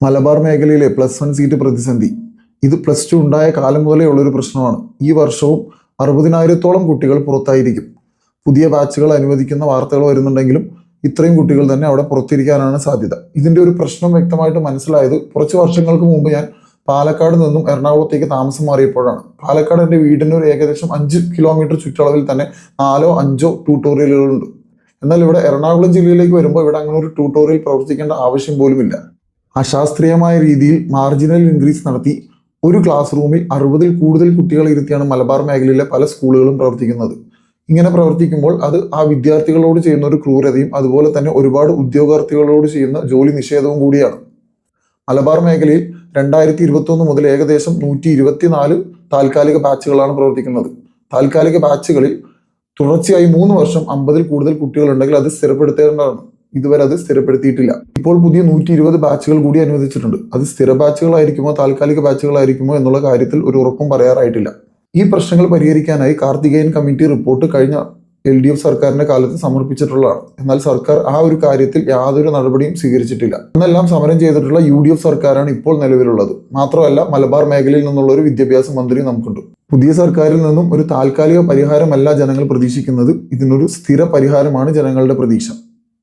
മലബാർ മേഖലയിലെ +1 സീറ്റ് പ്രതിസന്ധി. ഇത് +2 ഉണ്ടായ കാലം മുതലേ ഉള്ളൊരു പ്രശ്നമാണ്. ഈ വർഷവും 60,000-ഓളം കുട്ടികൾ പുറത്തായിരിക്കും. പുതിയ ബാച്ചുകൾ അനുവദിക്കുന്ന വാർത്തകൾ വരുന്നുണ്ടെങ്കിലും ഇത്രയും കുട്ടികൾ തന്നെ അവിടെ പുറത്തിരിക്കാനാണ് സാധ്യത. ഇതിന്റെ ഒരു പ്രശ്നം വ്യക്തമായിട്ട് മനസ്സിലായത് കുറച്ച് വർഷങ്ങൾക്ക് മുമ്പ് ഞാൻ പാലക്കാട് നിന്നും എറണാകുളത്തേക്ക് താമസം മാറിയപ്പോഴാണ്. പാലക്കാട് എൻ്റെ വീടിൻ്റെ ഒരു ഏകദേശം 5 കിലോമീറ്റർ ചുറ്റളവിൽ തന്നെ 4-5 ട്യൂട്ടോറിയലുകളുണ്ട്. എന്നാൽ ഇവിടെ എറണാകുളം ജില്ലയിലേക്ക് വരുമ്പോൾ ഇവിടെ അങ്ങനെ ഒരു ട്യൂട്ടോറിയൽ പ്രവർത്തിക്കേണ്ട ആവശ്യം പോലുമില്ല. അശാസ്ത്രീയമായ രീതിയിൽ മാർജിനൽ ഇൻക്രീസ് നടത്തി ഒരു ക്ലാസ് റൂമിൽ 60-ൽ കൂടുതൽ കുട്ടികളെ ഇരുത്തിയാണ് മലബാർ മേഖലയിലെ പല സ്കൂളുകളും പ്രവർത്തിക്കുന്നത്. ഇങ്ങനെ പ്രവർത്തിക്കുമ്പോൾ അത് ആ വിദ്യാർത്ഥികളോട് ചെയ്യുന്ന ഒരു ക്രൂരതയും അതുപോലെ തന്നെ ഒരുപാട് ഉദ്യോഗാർത്ഥികളോട് ചെയ്യുന്ന ജോലി നിഷേധവും കൂടിയാണ്. മലബാർ മേഖലയിൽ 2021 മുതൽ ഏകദേശം 124 താൽക്കാലിക ബാച്ചുകളാണ് പ്രവർത്തിക്കുന്നത്. താൽക്കാലിക ബാച്ചുകളിൽ തുടർച്ചയായി 3 വർഷം 50-ൽ കൂടുതൽ കുട്ടികളുണ്ടെങ്കിൽ അത് സ്ഥിരപ്പെടുത്തേണ്ടതാണ്. ഇതുവരെ അത് സ്ഥിരപ്പെടുത്തിയിട്ടില്ല. ഇപ്പോൾ പുതിയ 120 ബാച്ചുകൾ കൂടി അനുവദിച്ചിട്ടുണ്ട്. അത് സ്ഥിര ബാച്ചുകളായിരിക്കുമോ താൽക്കാലിക ബാച്ചുകളായിരിക്കുമോ എന്നുള്ള കാര്യത്തിൽ ഒരു ഉറപ്പും പറയാറായിട്ടില്ല. ഈ പ്രശ്നങ്ങൾ പരിഹരിക്കാനായി കാർത്തികേയൻ കമ്മിറ്റി റിപ്പോർട്ട് കഴിഞ്ഞ LDF സർക്കാരിന്റെ കാലത്ത് സമർപ്പിച്ചിട്ടുള്ളതാണ്. എന്നാൽ സർക്കാർ ആ ഒരു കാര്യത്തിൽ യാതൊരു നടപടിയും സ്വീകരിച്ചിട്ടില്ല. എന്നെല്ലാം സമരം ചെയ്തിട്ടുള്ള UDF സർക്കാരാണ് ഇപ്പോൾ നിലവിലുള്ളത്. മാത്രമല്ല മലബാർ മേഖലയിൽ നിന്നുള്ള ഒരു വിദ്യാഭ്യാസ മന്ത്രി നമുക്കുണ്ട്. പുതിയ സർക്കാരിൽ നിന്നും ഒരു താൽക്കാലിക പരിഹാരമല്ല ജനങ്ങൾ പ്രതീക്ഷിക്കുന്നത്. ഇതിനൊരു സ്ഥിര പരിഹാരമാണ് ജനങ്ങളുടെ പ്രതീക്ഷ.